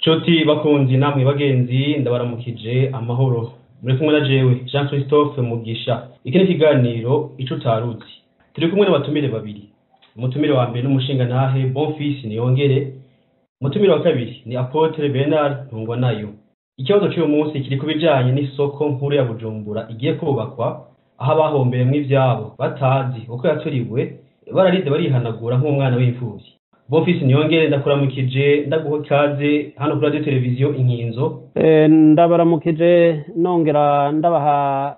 Choti bakunzi namwe bagenzi ndabaramukije amahoro muri kumwe na jewe Jean Christophe Mugisha iki ni kiganiro ico taruzi turi kumwe n'abatumire babiri umutumire wa mbere n'umushinga nahe Bonfils Niyongere umutumire wa kabiri ni Apotre Bernard Ntungwanayo ikibazo cy'uyu munsi kiri kubijanye n'isoko nkuru ya Bujumbura igiye kubakwa aho abahombeyemwe ivyabo batazi uko yaturiwe bararize barihanagura nk'umwana w'imfuvyi. Bonfils Niyongere ndakuramukije ndaguha kaze hano kuri radio televiziyo Inkinzo. Ndabaramukije nongera ndabaha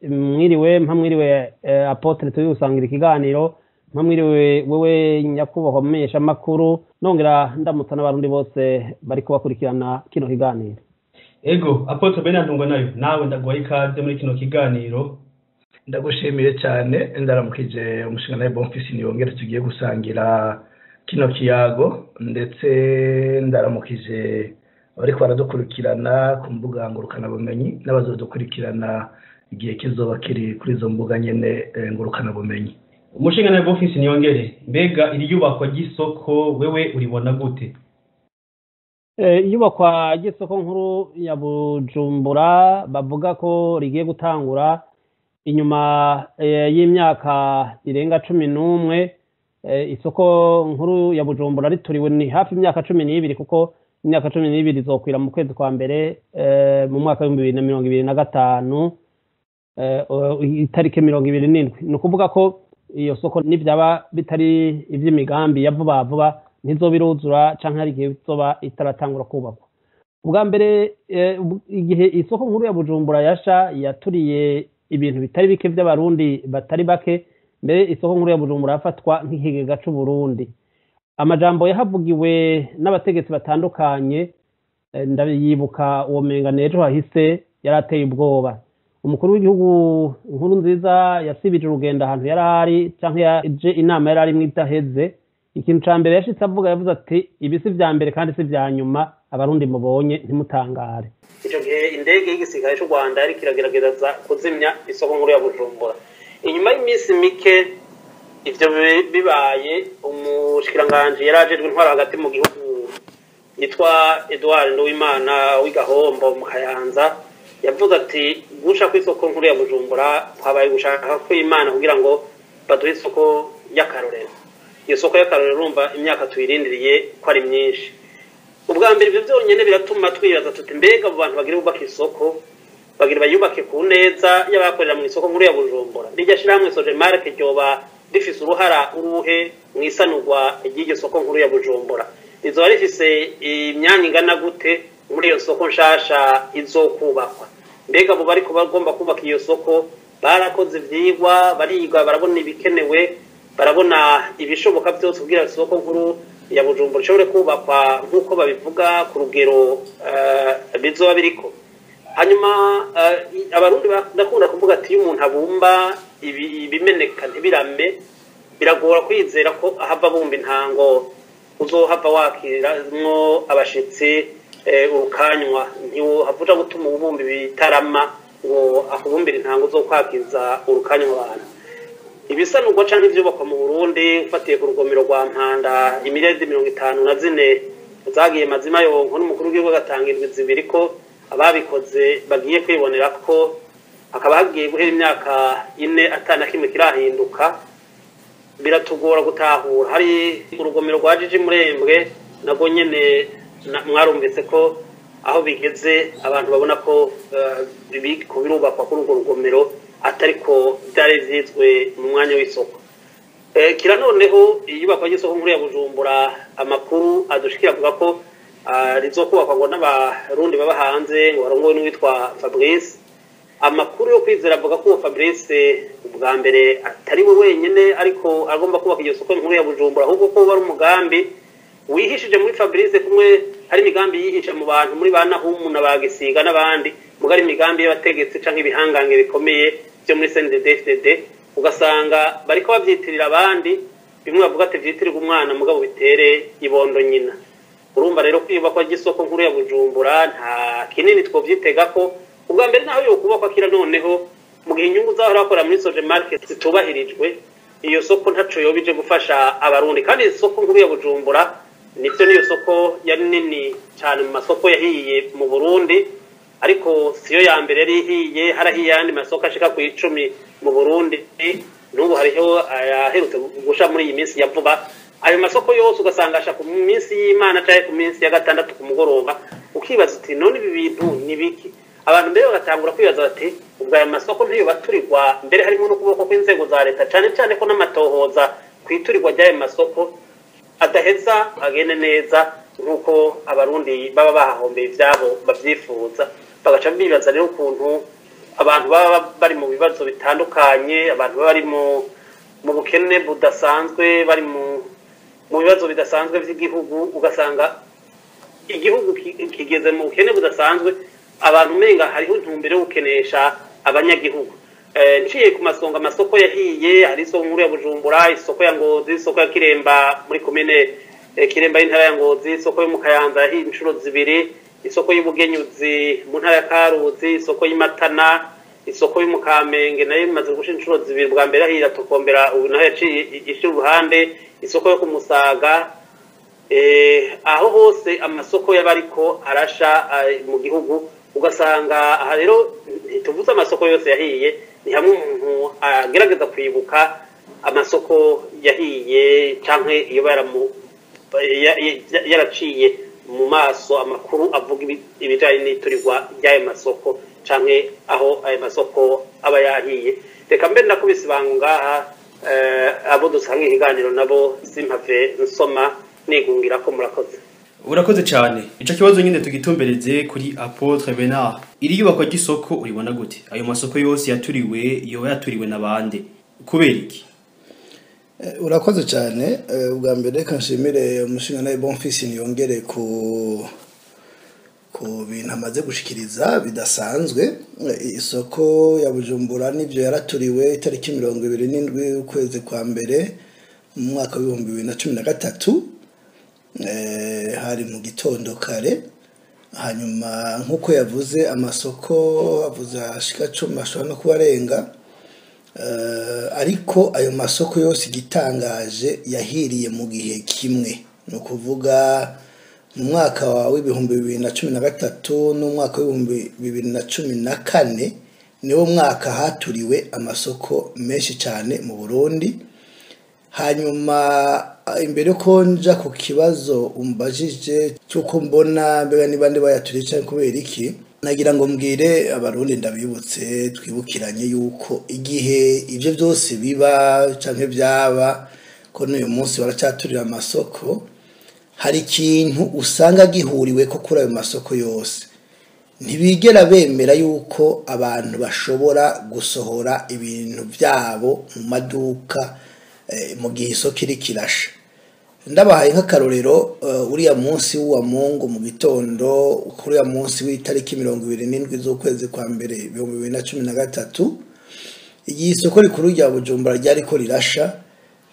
mwiriwe Apotre tuyusangira ikiganiro mwiriwe wewe nyakubahwa mumenyesha makuru nongera ndamutsa n'abarundi bose bari kubakurikirana kino kiganiro. Ego Apotre Bernard Ntungwanayo nawe ndaguha ikaze muri kino kiganiro. Ndagushimire cyane ndaramukije umushinga nawe Bonfils Niyongere tugiye gusangira kino kiyago ndetse ndaramukije bariko baradukurikirana ku mbuga ngurukana bumenyi n'abazodukurikirana igihe kizoba kiri kuri izo mbuga nyene ngurukana bumenyi. Umushinga nawe Bonfils Niyongere mbega iri yubakwa ry'isoko wewe uribona gute? Yubakwa ry'isoko nkuru ya Bujumbura bavuga ko rigiye gutangura inyuma y'imyaka irenga 11 isoko nkuru ya Bujumbura rituriwe ni hafi imyaka 12 kuko imyaka 12 izokwira mu kwezi kwa mbere mu mwaka wa 2025 itarike 27 no kuvuga ko iyo soko nivyaba bitari ivy'imigambi ya vuba ntizobiruzura canke hari igihe bizoba itaratangura kubakwa. Ubwa mbere igihe isoko nkuru ya Bujumbura yasha yaturiye ibintu bitari bike by'abarundi batari bake mbere isoko nkuru ya Bujumbura yafatwa nk'ikigega c'u Burundi. Amajambo yahavugiwe n'abategetsi batandukanye ndayibuka uwo menga nejo hahise yarateye ubwoba. Umukuru w'igihugu Nkuru nziza yasibije urugendo ahantu yarari canke yaje inama yarari mwidaheze ikintu ca mbere yashitse avuga yavuze ati ibisi vya mbere kandi si vya nyuma abarundi mubonye ntimutangare. Ico gihe indege y'igisirikare c'u Rwanda yari kiragerageza kuzimya isoko nkuru ya Bujumbura. Inyuma y'imisi mike ivyo bibaye umushikiranganje yarajejwe intwara hagati mu gihugu yitwa Edouard Nduwimana w'Igahombo mu Kayanza yavuze ati gusha ku isoko nkuru ya Bujumbura twabaye gushaka ko Imana kugira ngo baduhe isoko y'akarorero. Iyo soko y'akarorero urumva imyaka tuyirindiriye ko ari myinshi. Ubwa mbere ivyo byonyene biratuma twibaza tuti mbega abo bantu bagira bubaka isoko bagira bayubake ku neza y'abakorera mu isoko nkuru ya Bujumbura. Rijya shiramwe Sojemarke ryoba rifise uruhara uruhe mwisanurwa ry'iryo soko nkuru ya Bujumbura. Rizoba rifise imyanya ingana gute muri iyo soko nshasha izokubakwa. Mbega abo bariko bagomba kubaka iyo soko barakoze ivyigwa bariga barabona ibikenewe barabona ibishoboka byose kugira isoko nkuru ya Bujumbura ishobore kubakwa nk'uko babivuga ku rugero bizoba biriko. Hanyuma abarundi bakunda kuvuga ati umuntu abumba ibimeneka ntibirame biragora kwizera ko ahava bumba intango uzohava wakiramwo abashitsi urukanywa ntihavuja gutuma ubumba ibitarama ngo akubumbira intango uzokwakiza urukanywa abantu. Ibisanurwa canke ivyubakwa mu Burundi ufatiye ku rugomero rwa Mpanda imiliyaridi 54 zagiye mazima yonko n'umukuru w'igihugu agatanga indwi zibiri ko ababikoze bagiye kwibonera ko akaba hagiye guhera imyaka 4 atana kimwe kirahinduka biratugora gutahura. Hari urugomero rwa Jiji Murembwe nago nyene mwarumvise ko aho bigeze abantu babona ko birubakwa kuri urwo rugomero atariko byari vyizwe mu mwanya w'isoko. Kira noneho iyubakwa y'isoko nkuru ya Bujumbura amakuru adushikira avuga ko rizokubakwa ngo n'abarundi baba hanze ngo barongowe n'uwitwa Fabrice. Amakuru yo kwizera avuga ko Fabrice ubwa mbere atari we wenyene ariko agomba kubaka iyo soko nkuru ya Bujumbura ahubwo ko bari umugambi wihishije muri Fabrice kumwe hari imigambi yihisha mu bantu muri banahumu na bagisiga n'abandi mugari imigambi y'abategetsi canke ibihangange bikomeye byo muri CNDD-FDD ugasanga bariko bavyitirira abandi bimwe bavuga ati vyitirirwa umwana mugabo bitere ibondo nyina. Urumva rero kwibakwa ry'isoko nkuru ya Bujumbura nta kinini twovyitega ko ubwa mbere naho yo kubakwa kira noneho mu gihe inyungu zaho rakora muri Sojemarke zitubahirijwe iyo soko ntaco yobije gufasha abarundi kandi isoko nkuru ya Bujumbura nibyo niyo soko yari nini cyane mu masoko yahiye mu Burundi ariko siyo ya mbere yari ihiye harahiye yandi masoko ashika ku 10 mu Burundi n'ubu hariho ayaherutse gusha muri iyi minsi ya vuba ayo masoko yose ugasanga asha ku minsi y'Imana cyangwa ku minsi ya gatandatu ku mugoroba ukibaza uti none ibi bintu ni biki abantu mbere bagatangura kwibaza bati ubwo aya masoko ntiyo baturirwa mbere harimo no kuboko kw'inzego za leta cyane cyane ko n'amatohoza kwiturirwa ry'ayo masoko adaheza agene neza nkuko abarundi baba bahahombeye ivyabo bavyifuza bagaca bibaza rero ukuntu abantu baba bari mu bibazo bitandukanye abantu baba bari mu bukene budasanzwe bari mu bibazo bidasanzwe vy'igihugu ugasanga igihugu kigeze mu bukene budasanzwe abantu menga hariho intumbero yo gukenesha abanyagihugu nciye ku masonga amasoko yahiye hari isoko nkuru ya Bujumbura isoko ya Ngozi isoko ya Kiremba muri komine Kiremba y'intara ya Ngozi isoko yo mu Kayanza yahiye inshuro zibiri isoko y'Ubugenyuzi mu ntara ya Karuzi isoko y'Imatana isoko yo mu Kamenge nayo imaze gusha inshuro zibiri bwa mbere yahiye atokombera ubu naho yaciye ishi uruhande isoko yo ku Musaga aho hose amasoko y'abariko arasha mu gihugu ugasanga aha rero tuvuze amasoko yose yahiye ni hamwe umuntu agerageza kwibuka amasoko yahiye canke iyo yaraciye mu maso amakuru avuga ibijanye n'iturirwa ry'ayo masoko canke aho ayo masoko aba yahiye reka mbe ndakubise bangu ngaha abo dusanga ikiganiro nabo simpave nsoma nigungira ko murakoze urakoze cyane ico kibazo nyine tugitumbereze kuri Apotre Bernard iri yubakwa ry'isoko uribona gute ayo masoko yose yaturiwe yoba yaturiwe nabande kubera iki urakoze cyane ubwa mbere kanshimire umushinga nawe Bonfils niyongere ku bintu amaze gushikiriza bidasanzwe isoko ya Bujumbura nivyo yaraturiwe itariki 27 ukwezi kwa mbere mu mwaka wa 2013 hari mu gitondo kare hanyuma nkuko yavuze amasoko avuze ashika 10 ashobora no kubarenga ariko ayo masoko yose gitangaje yahiriye mu gihe kimwe no kuvuga mu mwaka wa 2013 no mwaka wa 2014 niwo mwaka haturiwe amasoko menshi cyane mu Burundi hanyuma imbere ko nja ku kibazo umbajije cyuko mbona mbega nibande bayaturiye cyane kubera iki nagira ngo mbwire abarundi ndabibutse twibukiranye yuko igihe ivyo byose biba canke byaba ko n'uyu munsi baracaturira amasoko hari ikintu usanga gihuriwe ko kuri ayo masoko yose ntibigera bemera yuko abantu bashobora gusohora ibintu byabo mu maduka mu gihe isoko iri kirasha ndabahaye nk'akarorero uriya munsi wa Mungu mu gitondo kuri ya munsi w'itariki 27 z'ukwezi kwa mbere 2013 iyi isoko rikuru rya Bujumbura ryari ko rirasha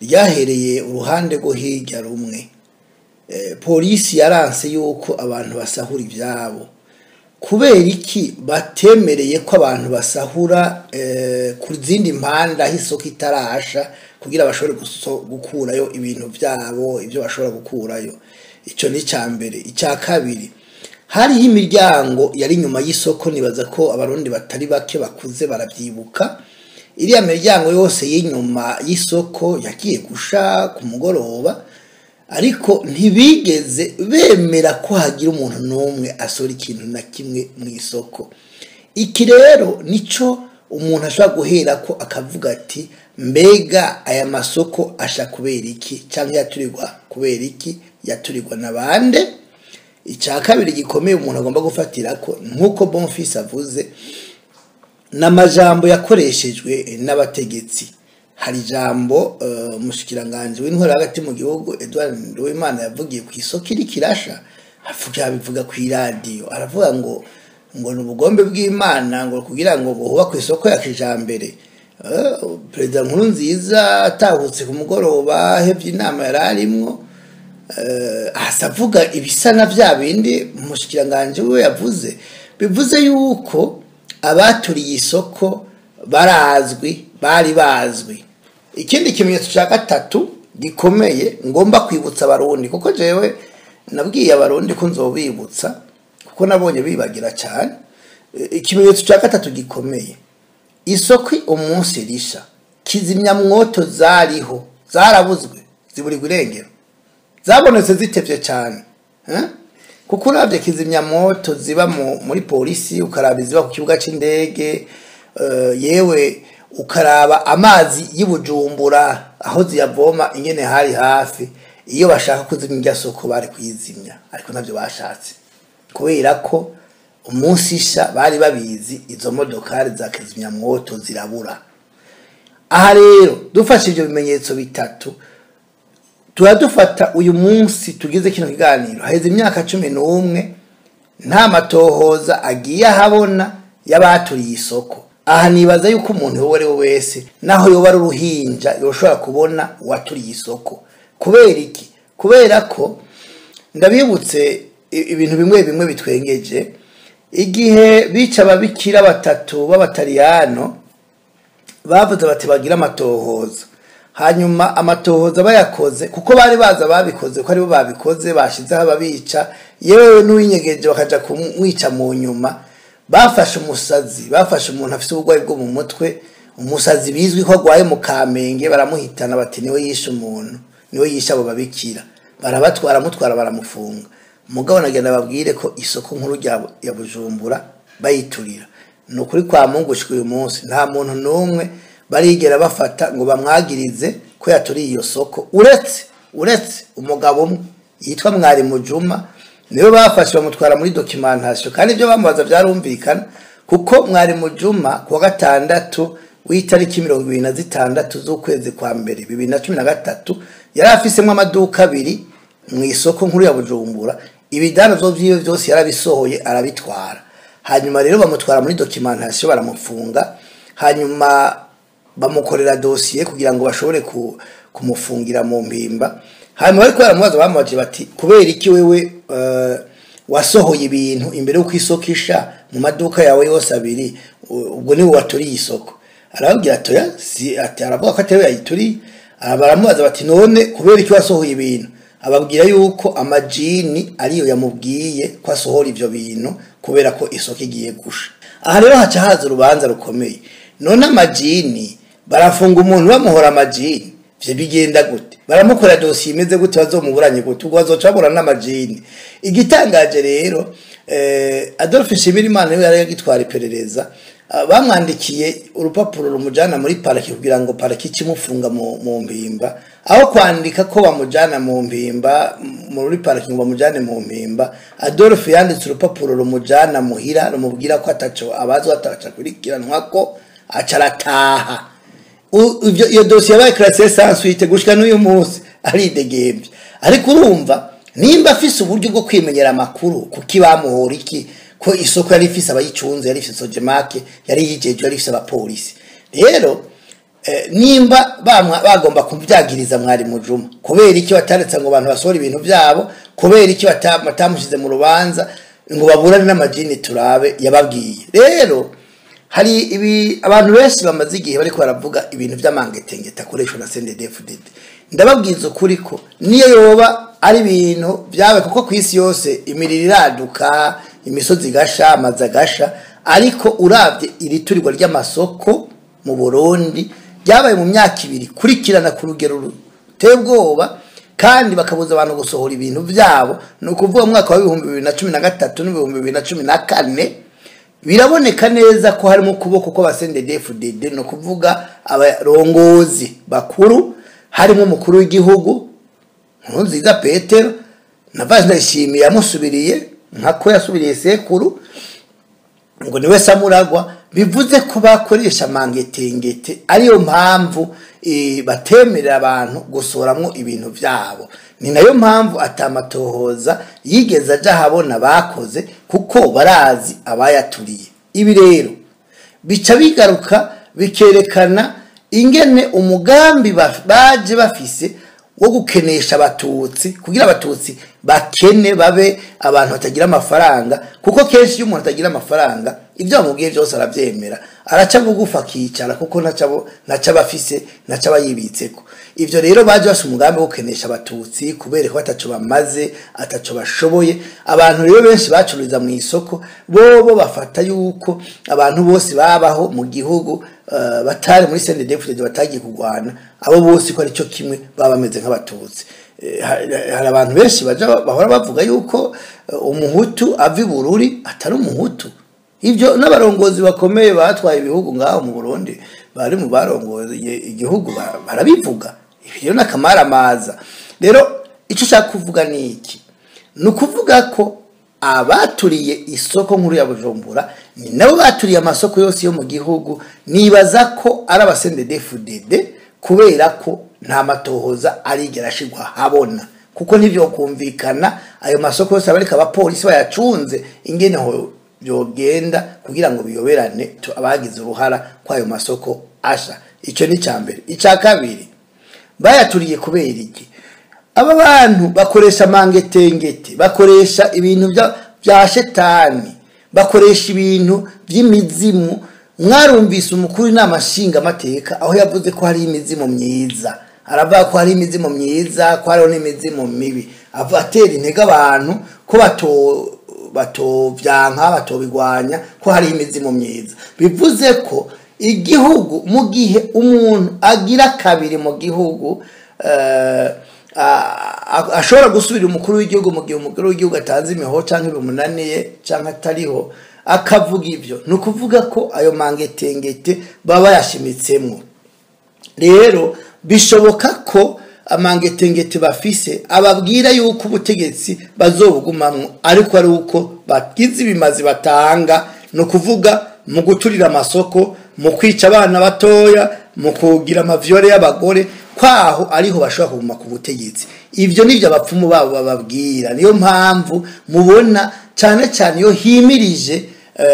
ryahereye uruhande rwo hirya rumwe polisi yaranse yuko abantu basahura ivyabo kubera iki batemereye ko abantu basahura ku zindi mpanda hisoko itarasha kugira bashobore gukurayo ibintu byabo ibyo bashobora gukurayo ico ni cyambere icya kabiri hari imiryango yari nyuma y'isoko nibaza ko abarundi batari bake bakuze baravyibuka iriya miryango yose y'inyuma y'isoko yagiye gusha ku mugoroba ariko ntibigeze bemera ko hagira umuntu n'umwe asora ikintu na kimwe mu isoko iki rero nico umuntu ashobora guhera ko akavuga ati mbega aya masoko asha kubera iki cyangwa yaturirwa kubera iki yaturirwa nabande icya kabiri gikomeye umuntu agomba gufatira ko nkuko Bonfils avuze n'amajambo yakoreshejwe n'abategetsi hari jambo umushikiranganje w'intwara hagati mu gihugu Edouard Nduwimana yavugiye ku isoko iri kirasha bivuga ku radio aravuga ngo n'ubugombe bw'Imana ngo kugira ngo buhuba ku isoko ya kijambere President Nkuru nziza atahutse ku mugoroba hevye inama yararimwo asavuga ibisana vya bindi umushikiranganje we yavuze bivuze yuko abaturiye isoko bari bazwi ikindi kimenyetso cya gatatu gikomeye ngomba kwibutsa abarundi kuko jewe nabwiye Abarundi ko nzobibutsa kuko nabonye bibagira cyane. Ikimenyetso cya gatatu gikomeye, isoko umunsi risha kizimya mwoto zariho zarabuzwe ziburi irengero, zabonetse zitevye cyane kuko uravye kizimya mwoto ziba muri polisi, ukaraba ziba ku kibuga c'indege, yewe ukaraba amazi y'Ibujumbura aho ziyavoma ingene hari hafi. Iyo bashaka kuzimya soko bari kwizimya, ariko navyo bashatse kubera ko umunsi isha bari babizi izo modokari za kizimya mwoto zirabura. Aha rero dufashe ibyo bimenyetso bitatu, turadufata uyu munsi tugize kino kiganiro haheze imyaka 11 nta matohoza agiye ahabona y'abaturiye isoko. Aha nibaza yuko umuntu uwo ari we wese naho yoba ari uruhinja yoshobora kubona waturiye isoko. Kubera iki? Kubera ko ndabibutse ibintu bimwe bitwengeje. Igihe bica ababikira batatu b'Abataliyano bavuze bati bagira amatohoza, hanyuma amatohoza bayakoze kuko bari baza babikoze ko ari bo babikoze, bashizeho ababica, yewe n'uwinyegeje bakaja kumwica mu nyuma. Bafashe umusazi, bafashe umuntu afite ubugwayi bwo mu mutwe, umusazi bizwi ko agwaye mu Kamenge, baramuhitana bati niwe yishe umuntu, niwe yishe abo babikira. Mutwara baramufunga. Mugabo nagenda babwire ko isoko nkuru ya Bujumbura bayiturira. Nukuri kwa Mungu shiko uyu munsi nta muntu numwe barigera bafata ngo bamwagirize ko yaturiye iyo soko, uretse umugabo umwe yitwa Mwari Mujuma, niwe bafashe bamutwara muri documentation. Kandi ibyo bamubaza byarumvikana kuko Mwari Mujuma ku wa gatandatu w'itariki 26 z'ukwezi kwa mbere 2013 yari afisemo amaduka abiri mu isoko nkuru ya Bujumbura. Ibidandazo vyiwe byose yarabisohoye arabitwara. Hanyuma rero bamutwara muri documentation baramufunga, hanyuma bamukorera dossier kugira ngo bashobore kumufungira mu mpimba. Hanyuma ariko baramubaza bamaje bati kubera iki wewe wasohoye ibintu imbere yo kwisokisha mu maduka yawe yose abiri, ubwo ni waturiye isoko? Arababwira atoya aravuga ko atari yayituriye. Baramubaza bati none kubera iki wasohoye ibintu? Ababwira yuko amajini ariyo yamubwiye ko asohora ivyo bintu kubera ko isoko igiye gusha. Aha rero haca haza urubanza rukomeye. None amajini barafunga umuntu bamuhora amajini, vye bigenda gute? Baramukora dossier imeze gute? Bazomuburanye gute? Ubwo bazocabura n'amajini. Igitangaje rero Adolphe Nshimirimana niwe yari yagitwara iperereza, bamwandikiye urupapuro rumujana muri paraki kugira ngo paraki kimufunga mu mpimba. Aho kwandika ko bamujana mu mpimba muri paraki ngo bamujane mu mpimba, Adolphe yanditse urupapuro rumujana muhira rumubwira ko ataco abazo atacakurikiranwa ko acarataha. Iyo dossier yabaye classée sans suite gushika n'uyu munsi ari degembe. Ariko urumva nimba afise uburyo bwo kwimenyera amakuru kuki bamuhora iki ko isoko yari ifise abayicunze, yari ifise sojemake, yari yijeje, yari ifise abapolisi. Rero nimba bagomba kuvyagiriza Mwari Mujuma, kubera iki bataretse ngo abantu basohora ibintu byabo, kubera iki batamushize mu rubanza ngo baburane n'amajini turabe yababwiye. Rero hari ibi abantu benshi bamaze igihe bariko baravuga ibintu by'amangetengeta akoreshwa na CNDD-FDD. Ndababwiza ukuri ko niyo yoba ari ibintu byawe kuko kwisi yose imiriro iraduka, imisozi gasha, amazi gasha, ariko uravye iriturirwa ry'amasoko mu Burundi byabaye mu myaka 2 kurikirana ku rugero ruteye ubwoba, kandi bakabuza abantu gusohora ibintu byabo. No kuvuga mu mwaka wa 2013 n'2014 biraboneka neza ko harimo kuboko ko CNDD-FDD, no kuvuga abarongozi bakuru, harimo umukuru w'igihugu Nkurunziza Petero na Ndayishimiye yamusubiriye nkako yasubiriye sekuru ngo niwe Samuragwa. Bivuze ko bakoresha mangetengete, ariyo mpamvu batemerera abantu gusoramwo ibintu byabo. Ni nayo mpamvu atamatohoza yigeza aja habona bakoze kuko barazi abayaturiye. Ibi rero bica bigaruka bikerekana ingene umugambi baje bafise wo gukenesha abatutsi kugira abatutsi bakene babe abantu batagira amafaranga kuko kenshi iyo umuntu atagira amafaranga ibyo bamubwiye byose arabyemera araca bugufa akicara kuko naca bafise naca bayibitseko ivyo rero baje basa umugambi wo kenesha abatutsi kubera ko bataco bamaze ataco bashoboye abantu rero benshi bacururiza mu isoko bo bafata yuko abantu bose babaho mu gihugu batari muri CNDD-FDD batagiye kugwana abo bose ko ari cyo kimwe baba bameze nk'abatutsi hari abantu benshi bahora bavuga yuko umuhutu avi bururi atari umuhutu ivyo n'abarongozi bakomeye batwaye ibihugu ngaho mu Burundi bari mu barongoye igihugu barabivuga ivyo nakamara maza rero ico ushaka kuvuga ni iki nukuvuga ko abaturiye isoko nkuru ya Bujumbura ni nabo baturiye amasoko yose yo mu gihugu nibaza ko ari abasendedefudede kubera ko nta matohoza arigera ashigwa habona kuko nivyo kumvikana ayo masoko yose abarika abapolisi bayacunze ingene ho byogenda kugira ngo biyoberane abagize uruhara kwa ayo masoko asha ico ni cyambere ica kabiri bayaturiye kubera iki aba bantu bakoresha mangetengete bakoresha ibintu bya shetani bakoresha ibintu by'imizimu mwarumvise umukuru n'amashinga amateka aho yavuze ko hari imizimu myiza aravuga ko hari imizimu myiza ko hari n'imizimu mibi avatera intege abantu ko batovyanka batobigwanya ko hari imizimu myiza bivuze ko igihugu mu gihe umuntu agira kabiri mu gihugu ashobora gusubira umukuru w'igihugu mu gihe umukuru w'igihugu atanze imiho canke bimunaniye canke atariho akavuga ivyo nukuvuga ko ayo mangetengete baba yashimitsemwo rero bishoboka ko amangetengete bafise ababwira yuko ubutegetsi bazobugumamwo ariko ari uko bagize ibimazi batanga no kuvuga mu guturira amasoko mu kwica abana batoya mu kugira amavyore y'abagore kwaho ariho bashobora kuguma ku butegetsi ivyo nivyo abapfumu babo bababwira niyo mpamvu mubona cyane cyane iyo himirije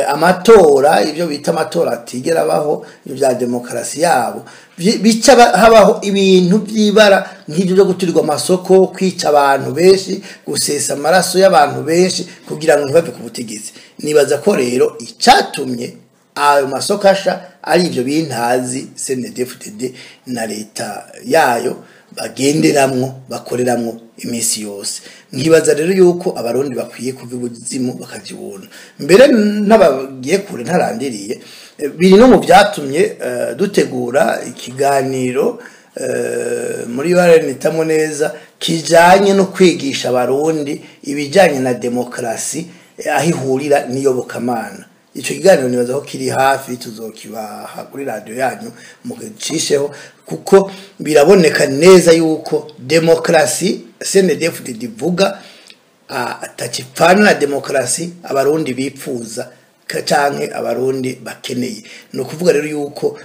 amatora ivyo bita amatora atigera baho bya demokarasi yabo bica habaho ibintu byibara nk'ibyo byo guturirwa amasoko kwica abantu benshi gusesa amaraso y'abantu benshi kugira ngo ntibave ku butegetsi nibaza ko rero icatumye ayo masoko asha ari ivyo bintazi CNDD-FDD na leta yayo bagenderamwo bakoreramwo imisi yose nkibaza rero yuko abarundi bakwiye kuva ubuzimu bakajibona mbere n'abagiye kure ntarandiriye biri no mu byatumye dutegura ikiganiro muri nitamo neza kijanye no kwigisha abarundi ibijanye na demokrasi ahihurira niyobokamana ico kiganiro nibaza ko kiri hafi tuzokibaha kuri radio yanyu mugicisheho kuko biraboneka neza yuko demokrasi CNDD-FDD ivuga atacipfana na demokrasi abarundi bipfuza canke abarundi bakeneye no kuvuga rero yuko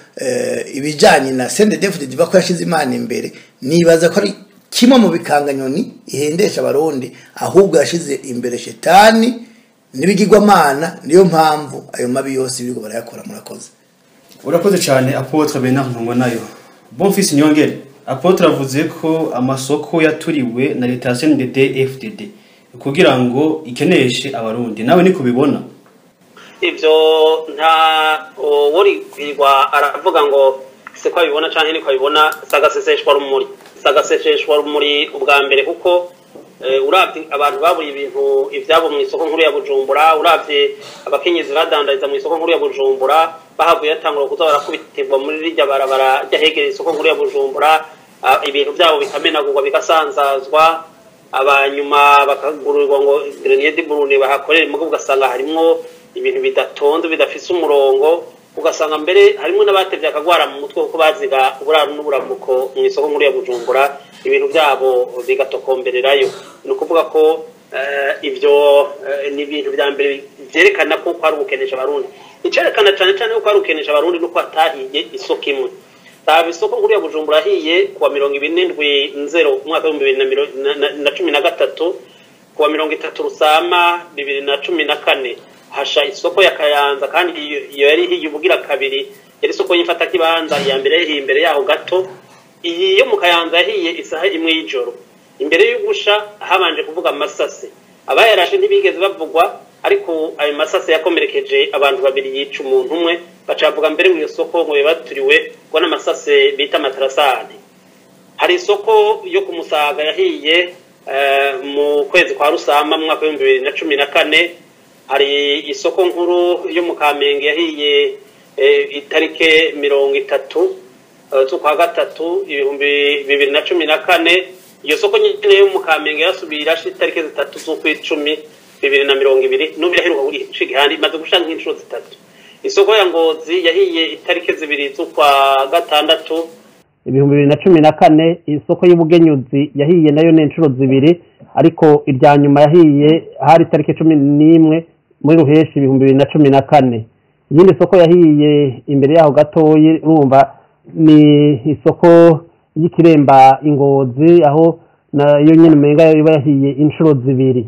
ibijanye na CNDD-FDD bako yashize imana imbere nibaza ko ari kimwe mu bikanganyoni ihendesha abarundi ahubwo yashize imbere shetani nibigirwamana niyo mpamvu ayo mabi yose biriko barayakora murakoze urakoze cyane Apotre Bernard Ntungonayo Bonfils Nyongere Apotre avuze ko amasoko yaturiwe na leta ya CNDD-FDD kugira ngo ikeneshe abarundi nawe niko bibona ivyo nta wori kwirwa aravuga ngo se kwa bibona canke niko bibona sagaseseshwa rumuri ubwa mbere kuko uravye abantu baburi ibintu ivyabo mu isoko nkuru ya Bujumbura uravye abakenyezi badandariza mu isoko nkuru ya Bujumbura bahavuye yatangura kuza barakubitirwa muri rijya barabara ryahegereye isoko nkuru ya Bujumbura ibintu byabo bikamenagurwa bigasanzazwa abanyuma bakagurirwa ngo Grenier de Burundi bahakorera mu ugasanga harimo ibintu bidatonze bidafise umurongo ugasanga mbere harimo n'abatevye akagwara mu mutwe kuko baziga uburaro n'uburamuko mu isoko nkuru ya Bujumbura ibintu byabo bigatokombererayo no kuvuga ko ivyo ni ibintu bya mbere byerekana ko ari ubukenesha abarundi icerekana cyane cyane ko ari ubukenesha abarundi nuko atahiye isoko imwe taba isoko nkuru ya Bujumbura hiye kuwa 27/0 umwaka wa 2013 kuwa 30 Rusama 2014 hasha isoko ya Kayanza kandi iyo yari hiye ubugira kabiri yari isoko yifata kibanza ya mbere yaho gato iyi yo mu Kayanza hiye isaha imwe y'ijoro imbere y'ugusha habanje kuvuga amasase abayarashe ntibigeze bavugwa ariko ayo masase yakomerekeje abantu babiri yica umuntu umwe bacavuga mbere ngo iyo soko ngo yabaturiwe ngo n'amasase bita matarasane hari isoko yo kumusaga yahiye mu kwezi kwa Rusama mu mwaka wa 2014 hari isoko nkuru yo mu Kamenge yahiye itarike 30 z'ukwa gatatu 2014 iyo soko nyine yo mu Kamenge yasubira itarike 3 z'ukwicumi 2020 n'ubu yaheruka gushika handi maze gushanga inshuro 3 isoko ya Ngozi yahiye itarike 2 z'ukwa gatandatu 2014 isoko y'ubugenyuzi yahiye nayo n'inshuro 2 ariko irya nyuma yahiye hari itarike 11 muri ruheshi 2014 iyindi soko yahiye imbere yaho gatoyi urumva ni isoko y'ikiremba Ingozi aho nayo nyene menga yahiye inshuro 2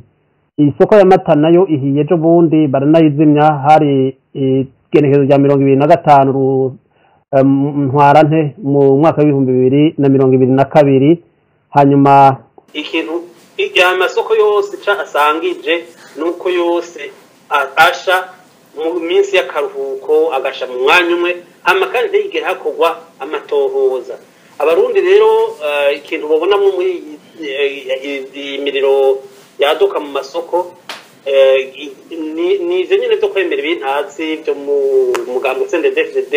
isoko ya Mata nayo ihiye ejo bundi baranayizimya hari igenekerezo rya 2025 ntwarante mu mwaka wa 2022 hanyuma ikintu ijya masoko yose ca asangije nuko yose asha mu minsi y'akaruhuko agasha mu mwanya umwe hama kandi yigera hakogwa amatohoza abarundi rero ikintu babona muri imiriro yaduka mu masoko ni ivyo nyene byo kwemera ibintazi byo mu mugambo CNDD-FDD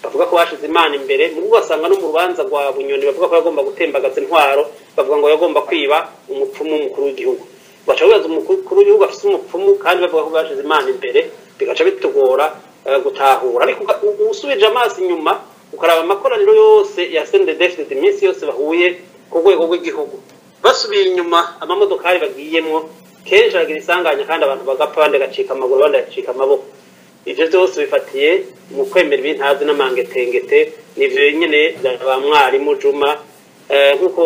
bavuga ko bashize Imana imbere mu gusanga no mu rubanza rwa Bunyoni bavuga ko yagomba gutembagaza intwaro bavuga ngo yagomba kwiba umupfumu mukuru w'igihugu baca bibaza umukuru w'igihugu afise umupfumu kandi bavuga ko bashize Imana imbere bigaca bitugora gutahura ariko usubije amaso inyuma ukaraba amakoraniro yose ya CNDD-FDD iminsi yose bahuye ku rwego rw'igihugu basubiye inyuma amamodokari bagiyemwo kenshi agira isanganya kandi abantu bagapfa abandi gacika amaguru abandi gacika amaboko ivyo byose bifatiye mu kwemera ibintazi n'amangetengete nivyo nyene ba mwarimu Juma nkuko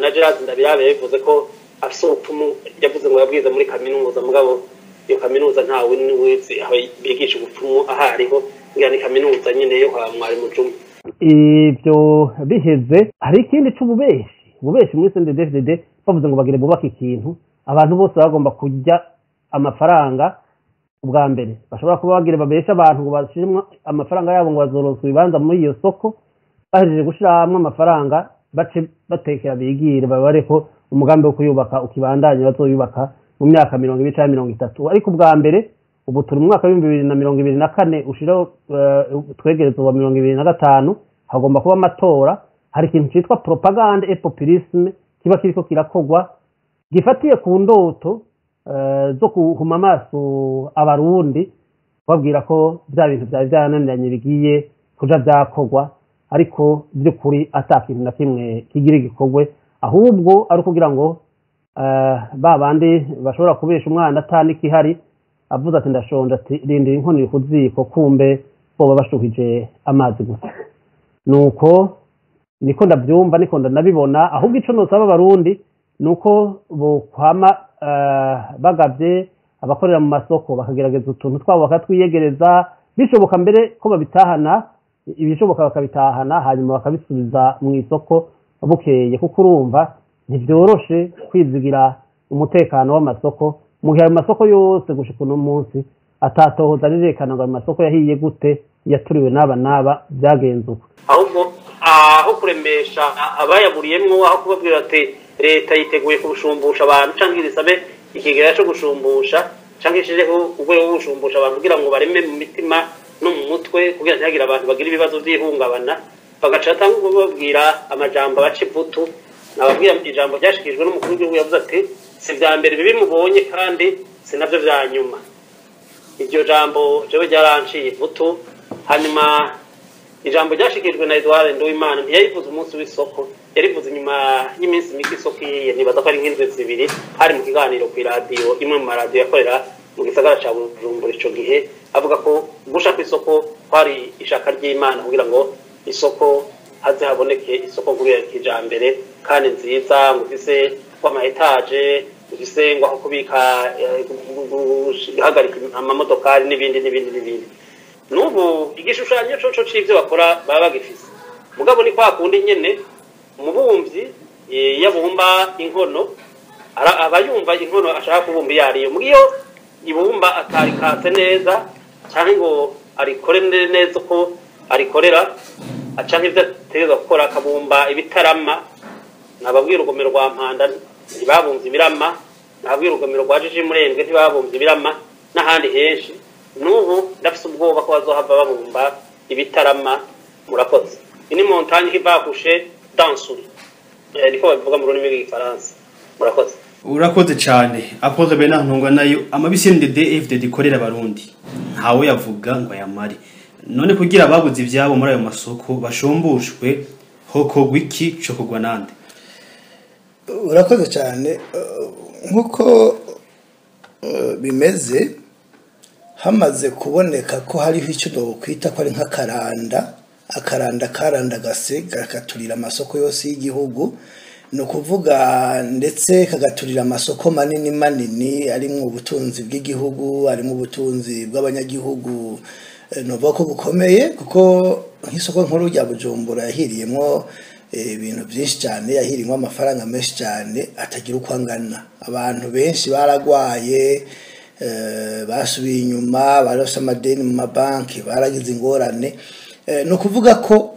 na Gerard Ndabirabe yavuze ko afise ubupfumu yavuze ngo yabwiza muri kaminuza mugabo iyo kaminuza ntawe niwizi aho bigisha ubupfumu ahariho ngani kaminuza nyene yo kwa mwarimu Juma ivyo biheze hari ikindi c'ububeshi muri CNDD-FDD bavuze ngo bagire bubaka ikintu abantu bose bagomba kujya amafaranga ubwa mbere bashobora kuba bagire babesha abantu ngo bashiremo amafaranga yabo ngo bazoroswe ibibanza muri iyo soko bahejeje gushiramwe amafaranga bace batekera bigire babare ko umugambi wo kuyubaka ukibandanya bazoyubaka mu myaka 2030 ariko ubwa mbere ubu turi mu mwaka wa 2024 ushiraho twegerezo wa 2025 hagomba kuba amatora hari ikintu cyitwa propaganda et populisme kiba kiriko kirakogwa gifatiye ku ndoto zo kuhuma amaso abarundi babwira ko bya bintu byari byananiranye bigiye kuja byakogwa ariko by'ukuri atakintu na kimwe kigira igikogwe ahubwo ari kugira ngo babandi bashobora kubesha umwana atani kihari avuze ati ndashonje ati rindira inkono ku ziko kumbe boba bashuhije amazi gusa nuko niko ndabyumva niko ndanabibona ahubwo ico nosaba abarundi nuko bokwama bagavye abakorera mu masoko bakagerageza utuntu twabo bakatwiyegereza bishoboka mbere ko babitahana ibishoboka bakabitahana hanyuma bakabisubiza mu isoko bukeye kuko urumva ntibyoroshe kwizigira umutekano w'amasoko mu gihe amasoko yose gushika uno munsi atatohoza rirekana ngo amasoko yahiye gute yaturiwe n'aba byagenzuka ahubwo aho kuremesha abayaburiyemwo aho kubabwira ati leta yiteguye kubushumbusha abantu canke irisabe ikigera cyo gushumbusha canke ishireho urwego rwo gushumbusha abantu kugira ngo bareme mu mitima no mu mutwe kugira ntihagire abantu bagira ibibazo by'ihungabana bagaca batanga kubabwira amajambo baca ivutu nababwira ijambo ryashikijwe n'umukuru w'igihugu yavuze ati si vya mbere bibi mubonye kandi si navyo vya nyuma iryo jambo jewe ryaranciye ivutu hanyuma ijambo ryashikijwe na Edouard Nduwimana ntiyarivuze umunsi w'isoko yarivuze inyuma y'iminsi mike isoko yiye nibaza ko ari nk'indwi zibiri hari mu kiganiro ku radio imwe mu maradiyo yakorera mu gisagara ca Bujumbura ico gihe avuga ko gusha kw'isoko kwari ishaka ry'Imana kugira ngo isoko haze haboneke isoko nkuru ya kijambere kandi nziza ngo ifise kwama etage ifise ngo aho kubika guhagarika amamodokari n'ibindi nubu igishushanyo coco c'ivyo bakora baba bagifise mugabo ni kwa kundi nyene umubumvyi yabumba inkono aba yumva inkono ashaka kubumba yariyo mugiyo ibumba atarikatse neza cyangwa ngo arikore neza ko arikorera acanke ivyo ategerezwa gukora akabumba ibitarama nababwira urugomero rwa Mpanda ntibabumvye ibirama nababwira urugomero rwa Jiji Murembwe ntibabumvye ibirama n'ahandi henshi n'ubu ndafise ubwoba ko bazohava babumba ibitarama murakoze ini montagne kibakushe dansuri niko bavuga mu rurimi rw'igifaransa murakoze urakoze cyane akoze bena ntungwa nayo amabisi NDD-FDD ikorera Abarundi ntawe yavuga ngo yamari none kugira ababuze ivyabo muri ayo masoko bashombushwe hokogwa iki cyo kugwa nande urakoze cyane nkuko bimeze hamaze kuboneka ko hariho icyo dokwita ko ari akaranda karandagase gakaturira amasoko yose y'igihugu no kuvuga ndetse kagaturira amasoko manini arimo ubutunzi bw'igihugu arimo ubutunzi bw'abanyagihugu novuga ko bukomeye kuko nk'isoko nkuru rya Bujumbura yahiriyemo ibintu byinshi cyane yahirimo amafaranga menshi cyane atagira uko angana abantu benshi baragwaye basubiye inyuma barose amadeni mu mabanki baragize ingorane no kuvuga ko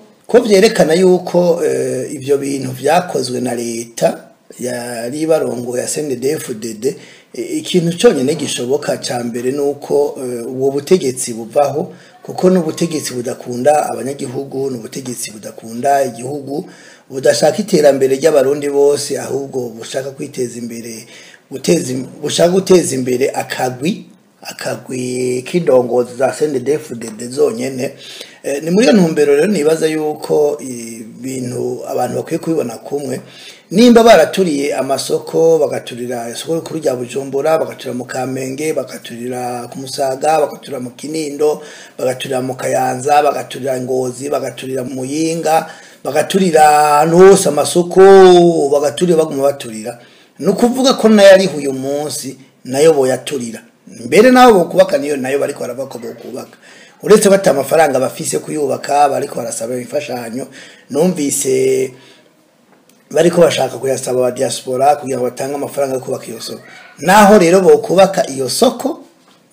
vyerekana yuko ibyo bintu vyakozwe na leta yari barongo ya CNDD-FDD ikintu cyonyine gishoboka cyambere nuko uwo butegetsi buvaho kuko n'ubutegetsi budakunda abanyagihugu n'ubutegetsi budakunda igihugu budashaka iterambere ry'abarundi bose ahubwo bushaka kwiteza imbere bushaka guteza imbere akagwi k'indongozi za CNDD-FDD zonyene ni muri ntumbero rero nibaza yuko ibintu abantu bakwiye kubibona kumwe nimba baraturiye amasoko bagaturira isoko rikuru rya Bujumbura bagaturira mu Kamenge bagaturira ku Musaga bagaturira mu Kinindo bagaturira mu Kayanza bagaturira Ngozi bagaturira mu Muyinga bagaturira hose amasoko bagaturira baguma baturira no kuvuga ko nayo ari uyu munsi nayo boyaturira mbere naho bokubaka niyo nayo bariko barabako bokubaka uretse bata amafaranga bafise kuyubaka bariko barasaba imfashanyo numvise bariko bashaka kuyasaba ba diaspora kugira ngo batange amafaranga yo kubaka iyo soko naho rero bokubaka iyo soko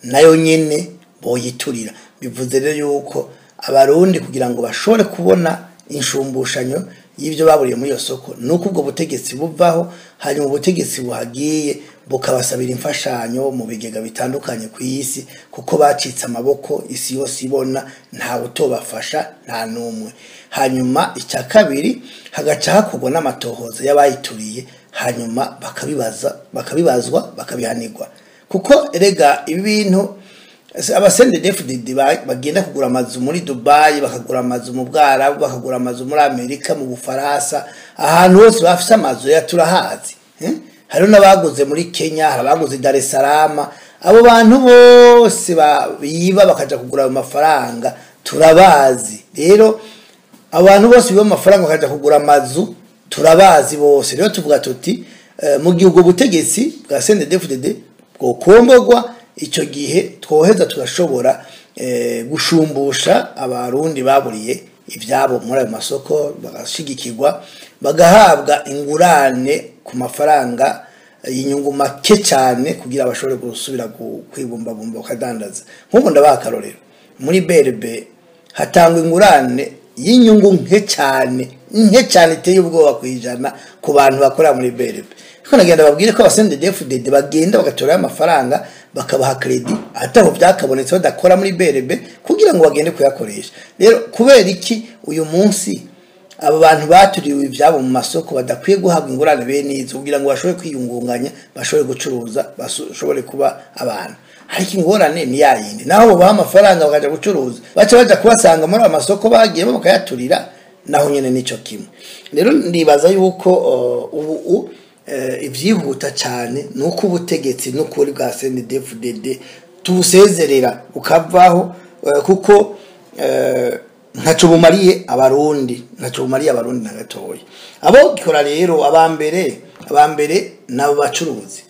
nayo nyene boyiturira bivuze rero yuko abarundi kugira ngo bashobore kubona inshumbushanyo y'ibyo baburiye muri iyo soko nuko ubwo butegetsi buvaho hanyuma ubutegetsi buhagiye bukabasabira imfashanyo mu bigega bitandukanye ku isi kuko bacitse amaboko isi yose ibona nta utobafasha nta numwe hanyuma icya kabiri hagaca hakugwa n'amatohoza y'abayituriye hanyuma bakabibazwa bakabihanirwa kuko erega ibintu CNDD-FDD bagenda kugura amazu muri Dubai bakagura amazu mu Bwarabu bakagura amazu muri Amerika mu Bufaransa ahantu hose bafite amazu ya turahazi hari n'abaguze muri Kenya hari abaguze Dar es Salaam abo bantu bose biba bakaja kugura ayo mafaranga turabazi rero abantu bose biba amafaranga bakaja kugura amazu turabazi bose rero tuvuga tuti mu gihugu butegetsi bwa CNDD-FDD bwo kombogwa icyo gihe twoheza turashobora gushumbusha abarundi baburiye ibyabo muri ayo masoko bagashigikirwa bagahabwa ingurane ku mafaranga y'inyungu make cyane kugira bashobore gusubira kwibumbabumba bakadandaza nk'ubu ndabakarorero muri BRB hatangwa ingurane y'inyungu nke cyane iteye ubwoba kwijana ku bantu bakora muri BRB ko nagenda babwire ko CNDD-FDD bagenda bagatora amafaranga bakabaha credit ataho byakabonetse badakora muri BRB kugira ngo bagende kuyakoresha rero kubera iki uyu munsi aba bantu baturiwe ibyabo mu masoko badakwiye guhabwa ingurane bene izo kugira ngo bashobore kwiyungunganya bashobore gucuruza bashobore kuba abantu ariko ingorane ni yayindi naho babaha amafaranga bakaja gucuruza baca kubasanga muri amasoko bagiye bakayaturira naho nyene nico kimwe rero ndibaza yuko ubu ivyihuta cyane nuko ubutegetsi n'ukuri bwa CNDD-FDD tubusezerera ukavaho kuko ntaco bumariye abarundi na gatoya abo gikora rero abambere nabo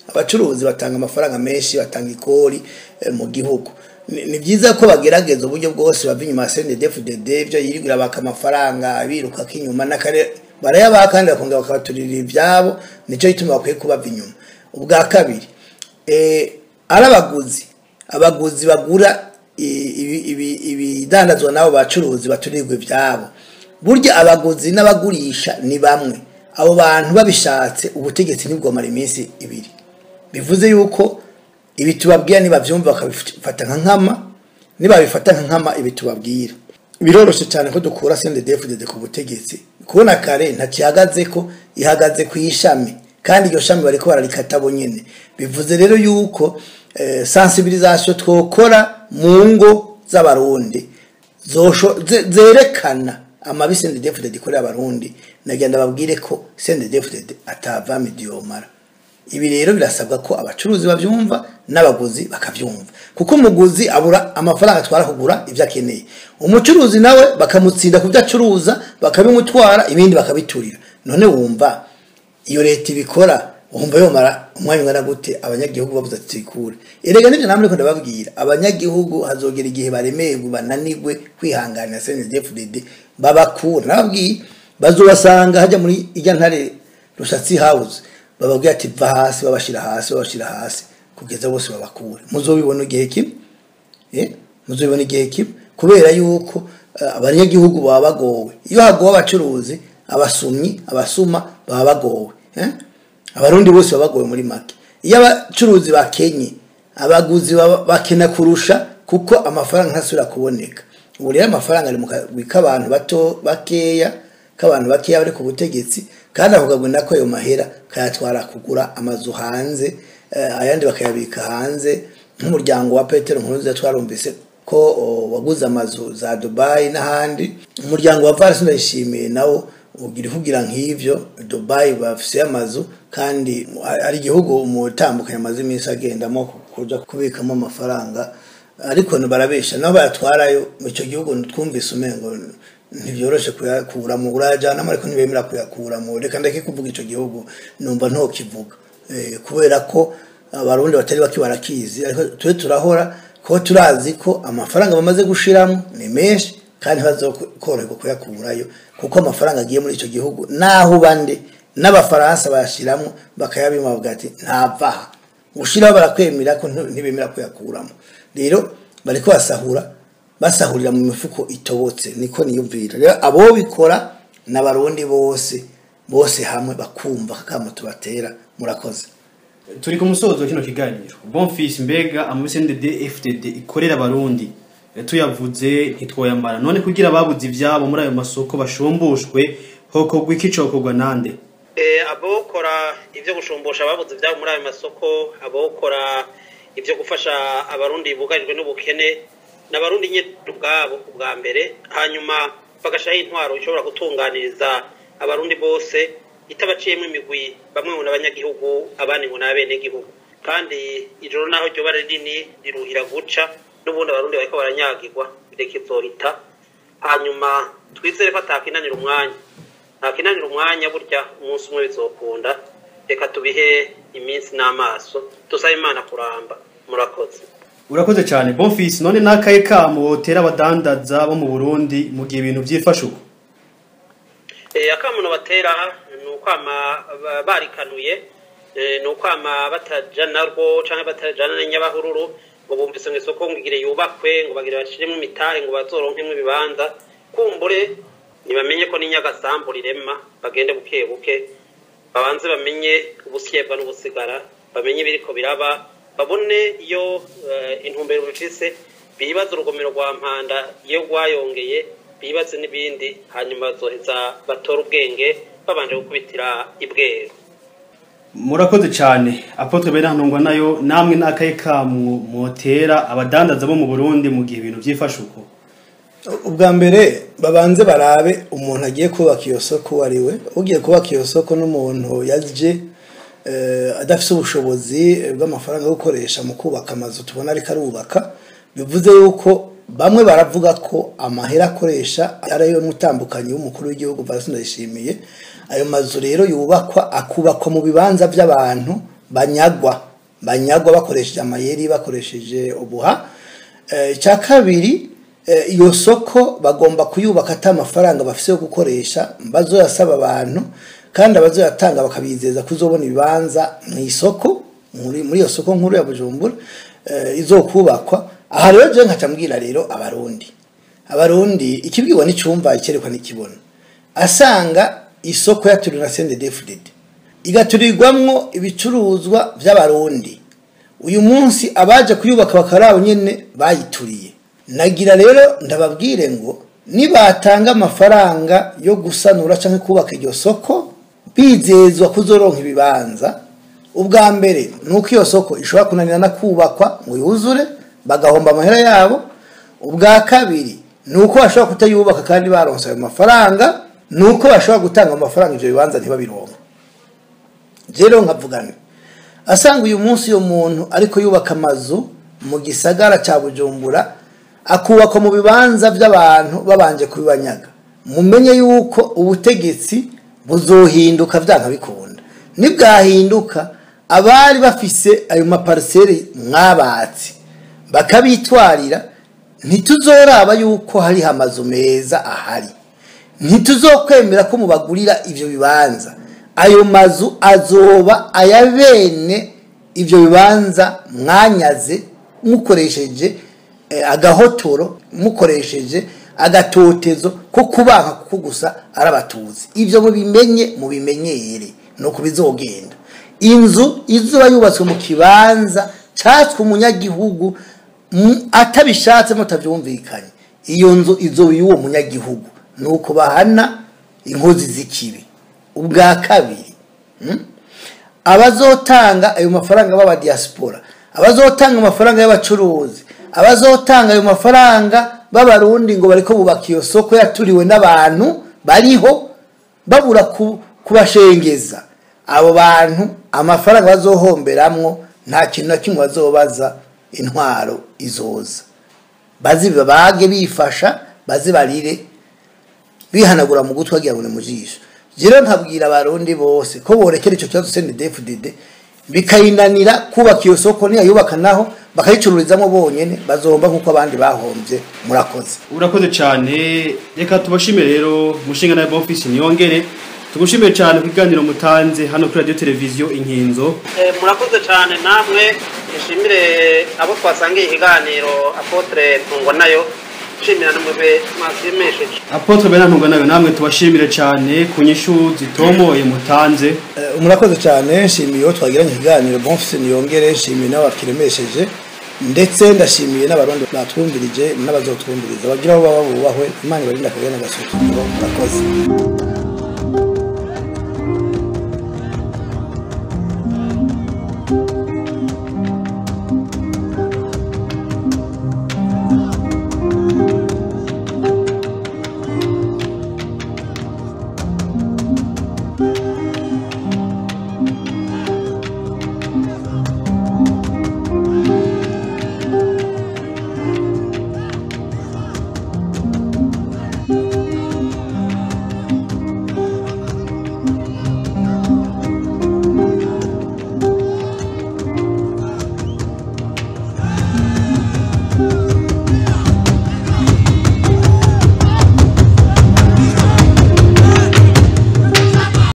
abacuruzi batanga amafaranga menshi batanga ikori mu gihugu ni byiza ko bagerageza uburyo bwose bava inyuma CNDD-FDD byo yirigura baka amafaranga biruka kinyuma nakare barayabaha kandi bakongera bakabaturira ibyabo, nicyo gituma bakwiye kubava inyuma. Ubwa kabiri abaguzi bagura ibidandazwa nabo bacuruzi baturirwa ibyabo. Burya abaguzi n'abagurisha ni bamwe, abo bantu babishatse ubutegetsi ntibwomara iminsi 2. Bivuze yuko ibi tubabwira nibavyumva bakabifata nka nkama, nibabifata nka nkama ibi tubabwira biroroshe cyane ko dukura CNDD-FDD ku butegetsi. Kubona kare ntakihagaze ko ihagaze ku ishami, kandi iryo shami bariko bararikata bo nyene. Bivuze rero yuko sensibilisation twokora mu ngo z'abarundi zerekana amabi CNDD-FDD kuri abarundi, nagenda babwire ko CNDD-FDD atava midiomara. Ibi rero birasabwa ko abacuruzi bavyumva n'abaguzi bakavyumva, kuko umuguzi abura amafaranga atwara kugura ivyo akeneye, umucuruzi nawe bakamutsinda kuvyo acuruza bakabimutwara, ibindi bakabiturira. None wumva iyo leta ibikora, wumva yomara umwanya ngana gute abanyagihugu bavuze tikure? Erega nivyo namwe ko ndababwira, abanyagihugu hazogera igihe baremeye bananigwe kwihanganira CNDD-FDD babakura. Nababwiye bazobasanga hajya muri ijya ntare Rushatsi House, bababwira ati va hasi, babashira hasi kugeza bose babakura. Muzobibona igihe kimwe, muzobibona igihe kimwe, kubera yuko abanyagihugu baba bagowe. Iyo hagowe abacuruzi, abasumyi, abasuma baba bagowe, abarundi bose baba bagowe muri make. Iyo abacuruzi bakenye, abaguzi bakena kurusha, kuko amafaranga ntasubira kuboneka. Ubu rero amafaranga ari mu k'abantu bato bakeya, k'abantu bakeya bari ku butegetsi, kandi akugagwe nako ayo mahera kayatwara kugura amazu hanze, ayandi bakayabika hanze. Nk'umuryango wa Petero Nkuru twarumvise ko waguze amazu za Dubai n'ahandi. Umuryango wa Varisi ndayishimiye nawo ugira nk'ivyo, Dubai bafise amazu, kandi ari igihugu umutambukanye amazu iminsi agendamo kuja kubikamo amafaranga, ariko barabesha nabo bayatwarayo mu cyo gihugu. Twumvise umengo ntibyoroshe kuyakura mu urajana, ariko ntibemera kuyakura mu. Reka ndeke kuvuga ico gihugu, numva nto kivuga, kubera ko abarundi batari bakibarakizi, ariko twe turahora ko turazi ko amafaranga bamaze gushiramo ni menshi, kandi bazokoroherwa kuyakurayo, kuko amafaranga agiye muri ico gihugu naho bande n'abafaransa bayashiramo bakayabima bwati ntavaha ushira barakwemera ko ntibemera kuyakuramo. Rero bariko basahurira mu mifuko itobotse, niko niyumvira. Rero abo bikora n'abarundi bose hamwe bakumva kama tubatera. Murakoze. Turi ku musozo kino kiganiro. Bonfils, mbega CNDD-FDD ikorera abarundi tuyavuze ntitwoyambara, none kugira babuze ivyabo muri ayo masoko bashomboshwe hokogwa iki cokogwa nande? Abokora ivyo gushombosha babuze ivyabo muri ayo masoko, abokora ivyo gufasha abarundi bugarijwe n'ubukene n'abarundi nye ubwabo ubwa mbere, hanyuma bagashaho intwaro ishobora gutunganiriza abarundi bose itabaciyemo imigwi, bamwe ngo n'abanyagihugu abandi ngo n'abene gihugu. Kandi ijoro naho ryo bare rinini riruhira guca, n'ubundi abarundi bariko baranyagirwa bireke zorita. Hanyuma twizere ko atakinanira umwanya burya umunsi umwe bizokunda. Reka tubihe iminsi n'amaso, tusabe Imana kuramba. Murakoze. Urakoze cyane Bonfils. None nakaye kamo wotera abadandaza bo mu Burundi mu gihe ibintu byifashuko? Akamuno batera nukwama barikanuye, nukwama batajana rwo canke batajana n'Nyabahururu ngo bumvise ngo isoko ngigire yubakwe, ngo bagire bashiremo imitahe, ngo bazoronkemwe ibibanza. Kumbure nibamenye ko n'Inyagasambu rirema, bagende buke babanze bamenye ubusyebwa n'ubusigara, bamenye biriko biraba, babone iyo intumbero bifise, bibaza urugomero rwa Mpanda iyo rwayongeye, bibaze n'ibindi, hanyuma bazoheza batora ubwenge babanje gukubitira ibwero. Murakoze cyane Apotre Benantongwa. Nayo namwe nakaye kamu motera abadandaza bo mu Burundi mu gihe ibintu byifashuko? Ubwa mbere babanze barabe umuntu agiye kubaka iyo soko wariwe. Ugiye kubaka iyo soko n'umuntu yaje adafise ubushobozi bw'amafaranga yo gukoresha mu kubaka amazu tubona ariko arubaka, bivuze yuko bamwe baravuga ko amahera akoresha ariyo mutambukanyi w'umukuru w'igihugu Varisi ndayishimiye. Ayo mazu rero yubakwa akubakwa mu bibanza by'abantu banyagwa bakoresheje amayeri, bakoresheje ubuha. Icya kabiri iyo soko bagomba kuyubaka ata amafaranga bafise yo gukoresha bazoyasaba abantu kandi abazoyatanga bakabizeza kuzobona ibibanza mu isoko muri iyo soko nkuru ya Bujumbura izokubakwa. Aha rero je nkacambwira rero abarundi ikibwiwa n'icumva ikerekwa n'ikibona asanga isoko yaturiwe na CNDD-FDD igaturirwamwo ibicuruzwa by'abarundi. Uyu munsi abaje kuyubaka bakarabo nyene bayituriye. Nagira rero ndababwire ngo nibatanga amafaranga yo gusanura canke kubaka iryo soko bizezwa kuzoronka ibibanza. Ubwa mbere nuko iyo soko ishobora kunanirana kubakwa ngo yuzure bagahomba amahera yabo. Ubwa kabiri nuko bashobora kutayubaka kandi baronse ayo mafaranga, nuko bashobora gutanga amafaranga ivyo bibanza ntibabironka. Jero nkavugana asanga uyu munsi yo muntu ariko yubaka amazu mu gisagara ca Bujumbura akubakwa mu bibanza by'abantu babanje kubibanyaga. Mumenye yuko ubutegetsi buzohinduka vyanka bikunda. Nibwahinduka abari bafise ayo maparcelle mwabatsi bakabitwarira, ntituzoraba yuko hari amazu meza ahari, ntituzokwemera ko mubagurira ivyo bibanza. Ayo mazu azoba ayabene ivyo bibanza mwanyaze mukoresheje agahotoro, mukoresheje agatotezo ko kubanka kuko gusa arabatuzi. Ivyo mubimenyere no kubizogenda. Inzu izuba yubatswe mu kibanza catswe umunyagihugu atabishatse mutavyumvikanye, iyo nzu izoba y'uwo munyagihugu nuko bahana inkozi zikibi. Ubwa kabiri abazotanga ayo mafaranga baba diaspora, abazotanga amafaranga y'abacuruzi, abazotanga ayo mafaranga b'abarundi ngo bariko bubaka iyo soko yaturiwe n'abantu bariho babura kubashengeza, abo bantu amafaranga bazohomberamwo nta kintu na kimwe bazobaza intwaro izoza. Bazibage bifasha, bazibarire bihanagura mu gutwi agira ngo mu jisho. Jero ntabwira abarundi bose ko borekera ico cyazo CNDD-FDD bikayinanira kubaka iyo soko ni ayubaka naho bakayicururizamo bonyene bazomba nkuko abandi bahombye. Murakoze. Urakoze cyane. Reka tubashimire rero mushinga na office niyongere tugushimire cyane kuganira mutanze hano kuri radio televiziyo Inkinzo. Murakoze cyane namwe ishimire abo twasangiye ikiganiro Apotre Ntungwanayo. Shimira namwe mwazimesheje. Apotre Bena Ntungwanayo namwe tubashimire cyane kunyishu zitomoye mutanze. Murakoze cyane, shimiye twagiranye ikiganiro Bonfise niyongere, shimiye n'abakiremesheje ndetse ndashimiye n'abarundi batwumvirije n'abazotwumviriza bagira aho baba bubahwe. Imana ibarinda kagena gasukiro. Murakoze.